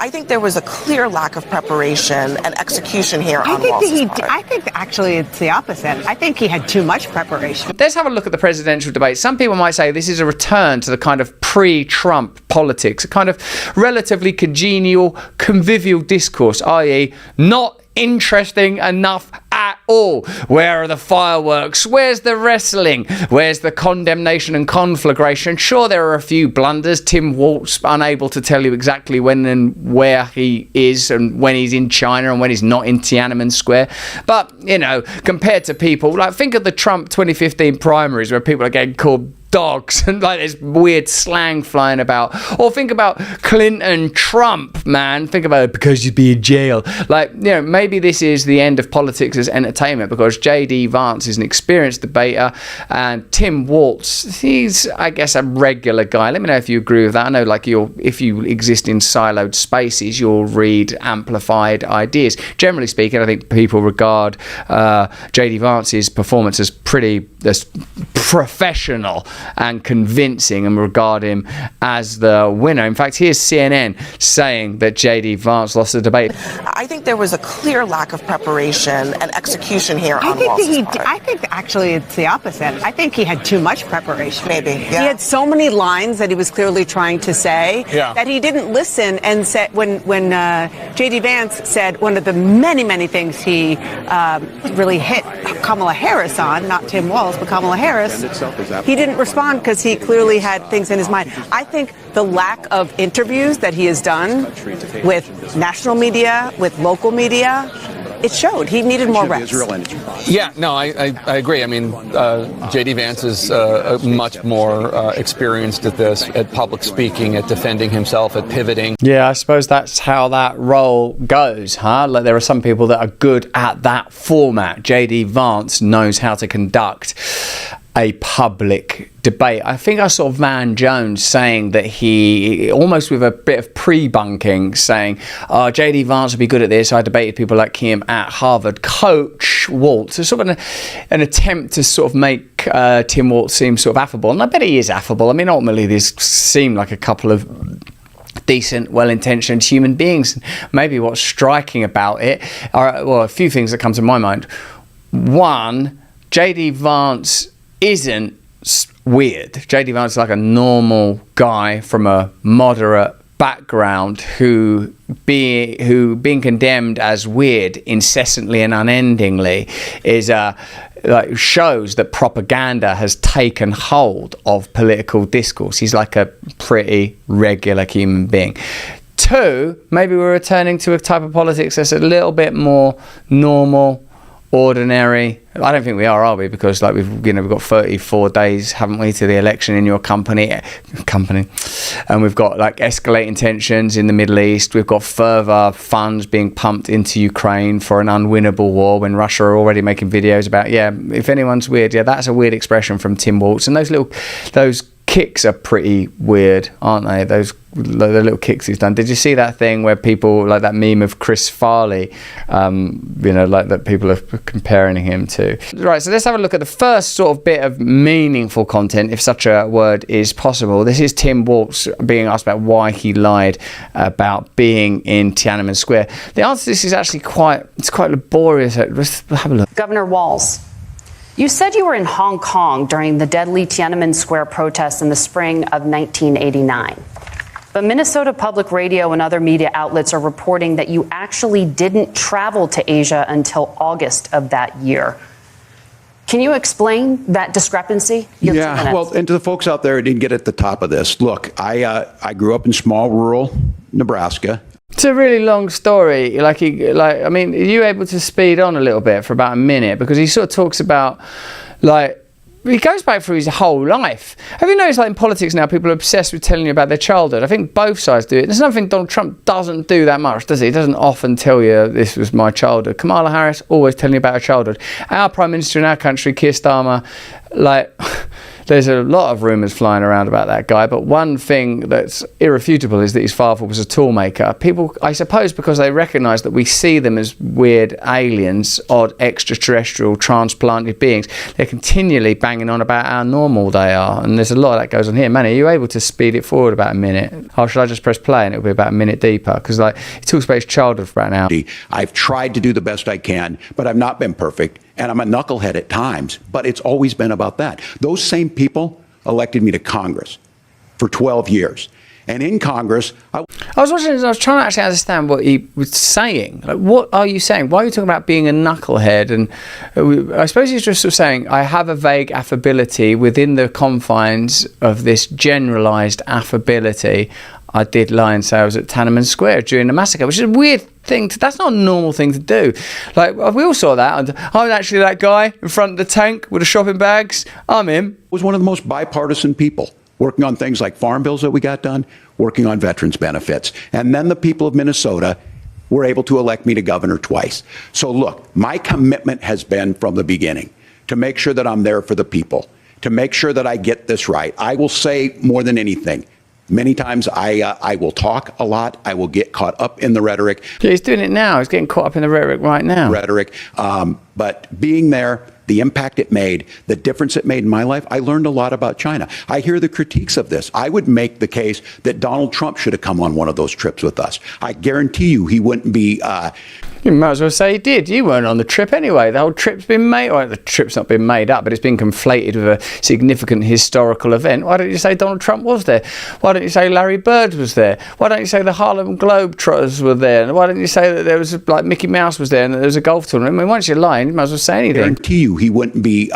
I think there was a clear lack of preparation and execution here on Walz's part. I think actually it's the opposite. I think he had too much preparation. Let's have a look at the presidential debate. Some people might say this is a return to the kind of pre-Trump politics, a kind of relatively congenial, convivial discourse, i.e. not interesting enough at all. Where are the fireworks? Where's the wrestling? Where's the condemnation and conflagration? Sure, there are a few blunders. Tim Walz unable to tell you exactly when and where he is and when he's in China and when he's not in Tiananmen Square. But, you know, compared to people, like think of the Trump 2015 primaries where people are getting called dogs and like there's weird slang flying about. Or think about Clinton, Trump, man. Think about it because you'd be in jail. Like, you know, maybe this is the end of politics as entertainment because J.D. Vance is an experienced debater and Tim Walz, he's, I guess, a regular guy. Let me know if you agree with that. I know, like, if you exist in siloed spaces, you'll read amplified ideas. Generally speaking, I think people regard J.D. Vance's performance as pretty professional and convincing and regard him as the winner. In fact, here's CNN saying that J.D. Vance lost the debate. I think there was a clear lack of preparation and execution here on Walz's part. I think actually it's the opposite. I think he had too much preparation. Maybe, yeah. He had so many lines that he was clearly trying to say that he didn't listen and said when J.D. Vance said one of the many things he really hit Kamala Harris on, not Tim Walz, but Kamala Harris, he didn't respond because he clearly had things in his mind. I think the lack of interviews that he has done with national media, with local media, it showed. He needed more reps. Yeah, no, I agree. I mean, J.D. Vance is much more experienced at this, at public speaking, at defending himself, at pivoting. Yeah, I suppose that's how that role goes, huh? Like there are some people that are good at that format. J.D. Vance knows how to conduct a public debate. I think I saw Van Jones saying that he, almost with a bit of pre-bunking, saying, J.D. Vance would be good at this. I debated people like him at Harvard. Coach Walz, so sort of an attempt to sort of make Tim Walz seem sort of affable. And I bet he is affable. I mean, ultimately, these seem like a couple of decent, well-intentioned human beings. Maybe what's striking about it are, well, a few things that come to my mind. One, J.D. Vance isn't weird. J.D. Vance is like a normal guy from a moderate background who being condemned as weird incessantly and unendingly is like shows that propaganda has taken hold of political discourse. He's like a pretty regular human being. Two, maybe we're returning to a type of politics that's a little bit more normal, ordinary. I don't think we are we? Because like we've got 34 days, haven't we, to the election in your company, and we've got like escalating tensions in the Middle East. We've got further funds being pumped into Ukraine for an unwinnable war when Russia are already making videos about, if anyone's weird, that's a weird expression from Tim Walz. And those kicks are pretty weird, aren't they? The little kicks he's done. Did you see that thing where people, like that meme of Chris Farley, like that people are comparing him to? Right, so let's have a look at the first sort of bit of meaningful content, if such a word is possible. This is Tim Walz being asked about why he lied about being in Tiananmen Square. The answer to this is actually quite laborious. Let's have a look. Governor Walz, you said you were in Hong Kong during the deadly Tiananmen Square protests in the spring of 1989. But Minnesota Public Radio and other media outlets are reporting that you actually didn't travel to Asia until August of that year. Can you explain that discrepancy? Yeah, well, and to the folks out there who didn't get at the top of this, look, I grew up in small rural Nebraska. It's a really long story. Are you able to speed on a little bit for about a minute? Because he sort of talks about, he goes back through his whole life. Have you noticed, in politics now, people are obsessed with telling you about their childhood? I think both sides do it. There's something Donald Trump doesn't do that much, does he? He doesn't often tell you, this was my childhood. Kamala Harris, always telling you about her childhood. Our Prime Minister in our country, Keir Starmer, There's a lot of rumours flying around about that guy, but one thing that's irrefutable is that his father was a toolmaker. People, I suppose, because they recognise that we see them as weird aliens, odd extraterrestrial transplanted beings, they're continually banging on about how normal they are, and there's a lot that goes on here. Man, are you able to speed it forward about a minute? Or should I just press play and it'll be about a minute deeper? Because like, it talks about his childhood for about an hour. I've tried to do the best I can, but I've not been perfect. And I'm a knucklehead at times, but it's always been about that. Those same people elected me to Congress for 12 years. And in Congress, I was watching this, I was trying to actually understand what he was saying. Like, what are you saying? Why are you talking about being a knucklehead? And I suppose he's just sort of saying, I have a vague affability within the confines of this generalised affability. I did lie and say I was at Tiananmen Square during the massacre, which is a weird thing. That's not a normal thing to do. Like, we all saw that. I'm actually that guy in front of the tank with the shopping bags. I'm him. Was one of the most bipartisan people, working on things like farm bills that we got done, working on veterans benefits. And then the people of Minnesota were able to elect me to governor twice. So look, my commitment has been from the beginning to make sure that I'm there for the people, to make sure that I get this right. I will say more than anything, many times I will talk a lot. I will get caught up in the rhetoric. Yeah, he's doing it now. He's getting caught up in the rhetoric right now. But being there, the impact it made, the difference it made in my life, I learned a lot about China. I hear the critiques of this. I would make the case that Donald Trump should have come on one of those trips with us. I guarantee you he wouldn't be... You might as well say he did. You weren't on the trip anyway. The whole trip's been made. Well, the trip's not been made up, but it's been conflated with a significant historical event. Why don't you say Donald Trump was there? Why don't you say Larry Bird was there? Why don't you say the Harlem Globetrotters were there? And why don't you say that there was, like, Mickey Mouse was there and that there was a golf tournament? I mean, once you're lying, you might as well say anything. I guarantee you he wouldn't be...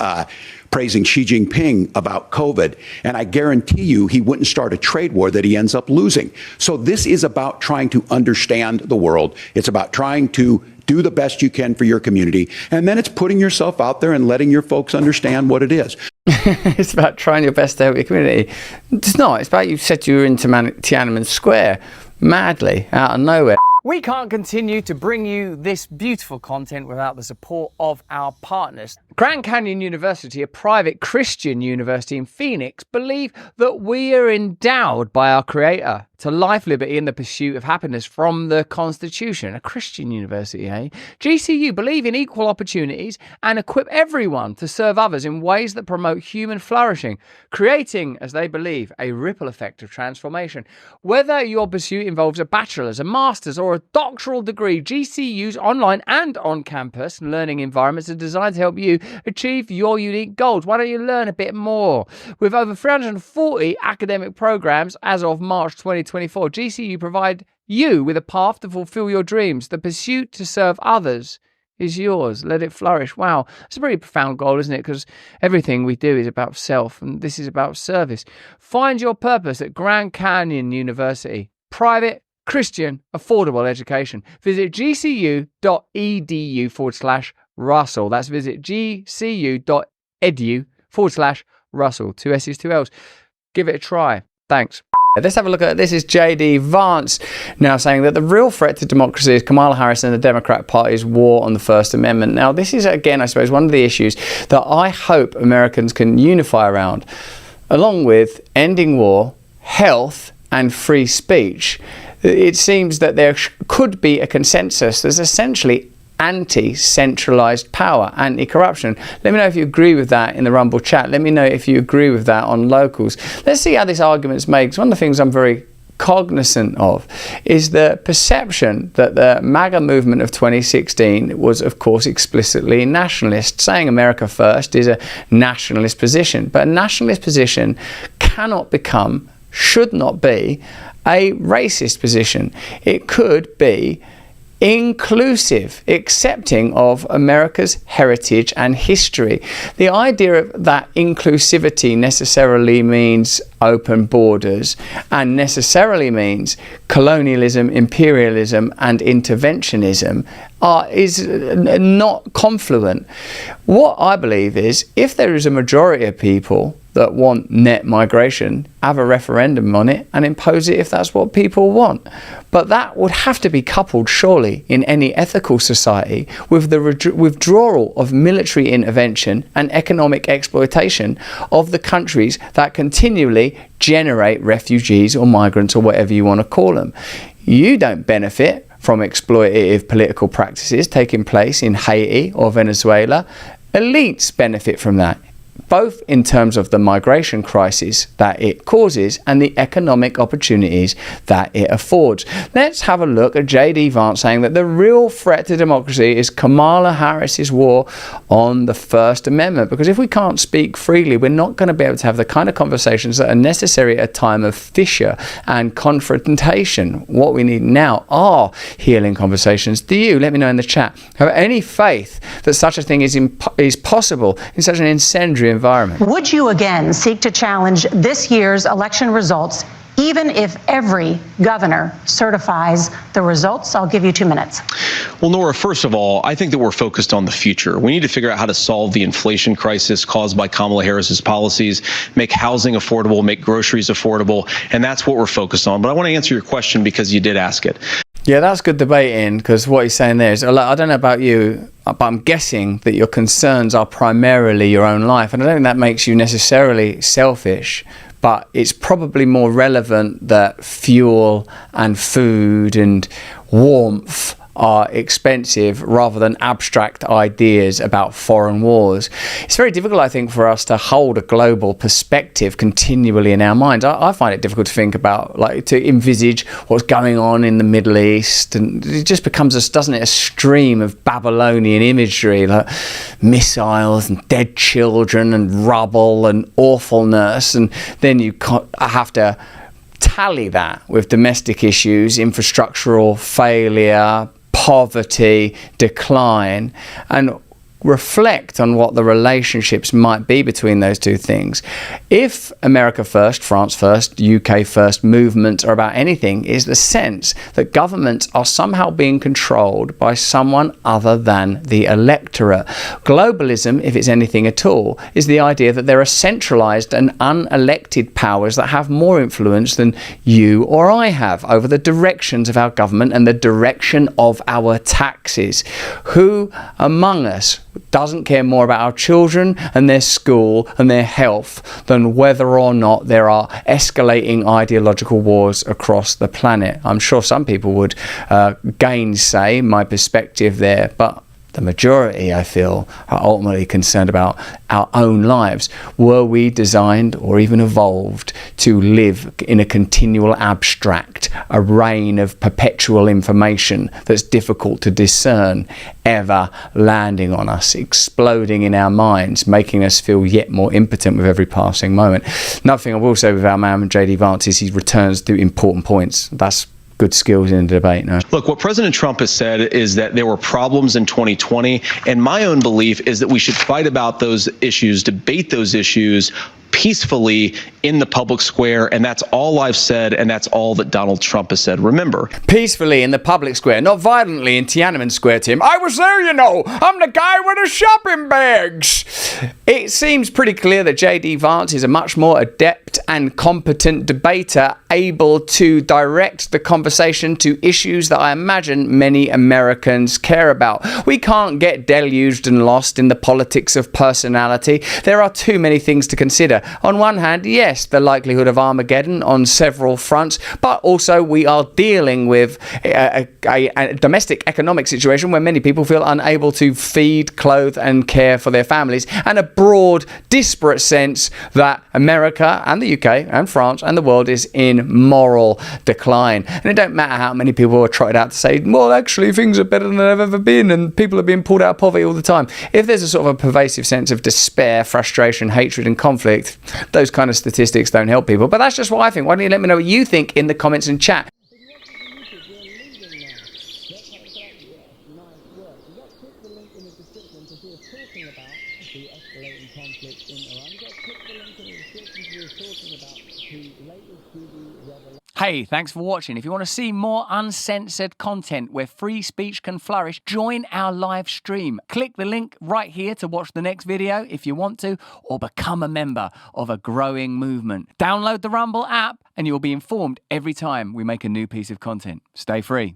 praising Xi Jinping about COVID, and I guarantee you he wouldn't start a trade war that he ends up losing. So this is about trying to understand the world. It's about trying to do the best you can for your community, and then it's putting yourself out there and letting your folks understand what it is. It's about trying your best to help your community. It's not. It's about you said you were into Tiananmen Square madly out of nowhere. We can't continue to bring you this beautiful content without the support of our partners. Grand Canyon University, a private Christian university in Phoenix, believe that we are endowed by our Creator to life, liberty, and the pursuit of happiness from the Constitution. A Christian university, eh? GCU believe in equal opportunities and equip everyone to serve others in ways that promote human flourishing, creating, as they believe, a ripple effect of transformation. Whether your pursuit involves a bachelor's, a master's, or a doctoral degree, GCU's online and on-campus learning environments are designed to help you achieve your unique goals. Why don't you learn a bit more? With over 340 academic programs as of March 2024, GCU provide you with a path to fulfill your dreams. The pursuit to serve others is yours. Let it flourish. Wow, it's a pretty profound goal, isn't it? Because everything we do is about self, and this is about service. Find your purpose at Grand Canyon University. Private, Christian, affordable education. Visit gcu.edu/Russell. That's visit gcu.edu/Russell. 2 S's, 2 L's. Give it a try. Thanks. Let's have a look at this. Is J.D. Vance now saying that the real threat to democracy is Kamala Harris and the Democrat Party's war on the First Amendment. Now, this is, again, I suppose, one of the issues that I hope Americans can unify around, along with ending war, health, and free speech. It seems that there could be a consensus that's essentially anti-centralised power, anti-corruption. Let me know if you agree with that in the Rumble chat. Let me know if you agree with that on Locals. Let's see how this argument's made. 'Cause one of the things I'm very cognizant of is the perception that the MAGA movement of 2016 was, of course, explicitly nationalist. Saying America first is a nationalist position, but a nationalist position cannot become, should not be, a racist position. It could be inclusive, accepting of America's heritage and history. The idea of that inclusivity necessarily means open borders and necessarily means colonialism, imperialism, and interventionism is not confluent. What I believe is, if there is a majority of people that want net migration have a referendum on it and impose it if that's what people want. But that would have to be coupled, surely, in any ethical society with the withdrawal of military intervention and economic exploitation of the countries that continually generate refugees or migrants or whatever you want to call them. You don't benefit from exploitative political practices taking place in Haiti or Venezuela. Elites benefit from that, both in terms of the migration crisis that it causes and the economic opportunities that it affords. Let's have a look at J.D. Vance saying that the real threat to democracy is Kamala Harris's war on the First Amendment. Because if we can't speak freely, we're not going to be able to have the kind of conversations that are necessary at a time of fissure and confrontation. What we need now are healing conversations. Do you, let me know in the chat, have any faith that such a thing is possible in such an incendiary environment? Would you again seek to challenge this year's election results, even if every governor certifies the results? I'll give you 2 minutes. Well, Nora, first of all, I think that we're focused on the future. We need to figure out how to solve the inflation crisis caused by Kamala Harris's policies, make housing affordable, make groceries affordable, and that's what we're focused on. But I want to answer your question because you did ask it. Yeah, that's good debating, because what he's saying there is, I don't know about you, but I'm guessing that your concerns are primarily your own life. And I don't think that makes you necessarily selfish, but it's probably more relevant that fuel and food and warmth are expensive rather than abstract ideas about foreign wars. It's very difficult, I think, for us to hold a global perspective continually in our minds. I find it difficult to think about, like, to envisage what's going on in the Middle East, and it just becomes, doesn't it, a stream of Babylonian imagery, like missiles and dead children and rubble and awfulness, and then you have to tally that with domestic issues, infrastructural failure, poverty, decline, and reflect on what the relationships might be between those two things. If America First, France First, UK First movements are about anything, is the sense that governments are somehow being controlled by someone other than the electorate. Globalism, if it's anything at all, is the idea that there are centralized and unelected powers that have more influence than you or I have over the directions of our government and the direction of our taxes. Who among us doesn't care more about our children and their school and their health than whether or not there are escalating ideological wars across the planet? I'm sure some people would gainsay my perspective there, but the majority, I feel, are ultimately concerned about our own lives. Were we designed or even evolved to live in a continual abstract, a reign of perpetual information that's difficult to discern, ever landing on us, exploding in our minds, making us feel yet more impotent with every passing moment? Another thing I will say with our man J.D. Vance is he returns to important points. That's good skills in the debate now. Look, what President Trump has said is that there were problems in 2020, and my own belief is that we should fight about those issues, debate those issues peacefully in the public square, and that's all I've said, and that's all that Donald Trump has said. Remember, peacefully in the public square, not violently in Tiananmen Square, Tim. I was there, you know. I'm the guy with the shopping bags. It seems pretty clear that J.D. Vance is a much more adept and competent debater, able to direct the conversation to issues that I imagine many Americans care about. We can't get deluged and lost in the politics of personality. There are too many things to consider. On one hand, yes, the likelihood of Armageddon on several fronts, but also we are dealing with a domestic economic situation where many people feel unable to feed, clothe and care for their families, and a broad, disparate sense that America and the UK and France and the world is in moral decline. And it don't matter how many people are trotted out to say, well, actually things are better than they've ever been and people are being pulled out of poverty all the time. If there's a sort of a pervasive sense of despair, frustration, hatred and conflict, those kind of statistics don't help people. But that's just what I think. Why don't you let me know what you think in the comments and chat? Hey, thanks for watching. If you want to see more uncensored content where free speech can flourish, join our live stream. Click the link right here to watch the next video if you want to, or become a member of a growing movement. Download the Rumble app and you'll be informed every time we make a new piece of content. Stay free.